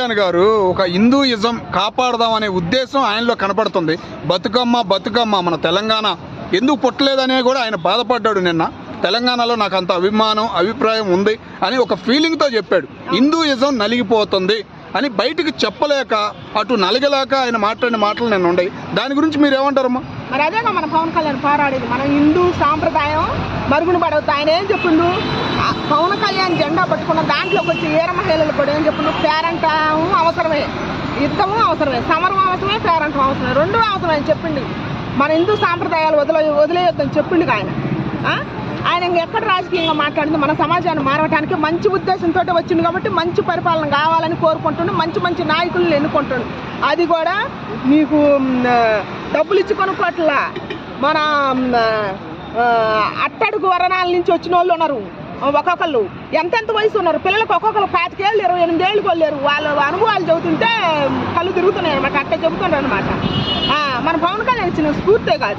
కళ్యాణ్ గారు ఒక హిందూయిజం కాపాడదాం అనే ఉద్దేశం ఆయనలో కనపడుతుంది. బతుకమ్మ బతుకమ్మ మన తెలంగాణ ఎందుకు పుట్టలేదనే కూడా ఆయన బాధపడ్డాడు. నిన్న తెలంగాణలో నాకు అంత అభిప్రాయం ఉంది అని ఒక ఫీలింగ్తో చెప్పాడు. హిందూయిజం నలిగిపోతుంది అని బయటికి చెప్పలేక అటు నలగలేక ఆయన మాట్లాడిన మాటలు నేను ఉన్నాయి. దాని గురించి మీరు ఏమంటారమ్మా? మరి అదేగా మన పవన్ కళ్యాణ్ పోరాడేది. మన హిందూ సాంప్రదాయం మరుగున పడవద్దు. ఆయన ఏం చెప్పిండు, పవన్ కళ్యాణ్ జెండా పట్టుకున్న దాంట్లోకి వచ్చి ఏర మహిళలు కూడా ఏం చెప్పిండు, పేరంటం అవసరమే, యుద్ధము అవసరమే, సమరం అవసరమే, పేరంటం అవసరమే, రెండు అవసరమే అని చెప్పిండు. మన హిందూ సాంప్రదాయాలు వదిలేయొద్దని చెప్పిండు ఆయన. ఆయన ఇంకెక్కడ రాజకీయంగా మాట్లాడింది, మన సమాజాన్ని మారవటానికి మంచి ఉద్దేశంతో వచ్చింది కాబట్టి మంచి పరిపాలన కావాలని కోరుకుంటుండు, మంచి మంచి నాయకులను ఎన్నుకుంటుండు. అది కూడా మీకు డబ్బులు ఇచ్చి కొనుక్కోట్లా. మన అట్టడుగు వరణాల నుంచి వచ్చిన వాళ్ళు ఉన్నారు, ఒక్కొక్కళ్ళు ఎంతెంత వయసు ఉన్నారు, పిల్లలకు ఒక్కొక్కరు 25 ఏళ్ళు 28 ఏళ్ళు కొలేరు. వాళ్ళ అనుభవాలు చెబుతుంటే కళ్ళు తిరుగుతున్నాయి అనమాట. అట్టే చెబుతుండ్రు అనమాట. మన పవన్ కళ్యాణ్ ఇచ్చిన స్ఫూర్తే కాదు.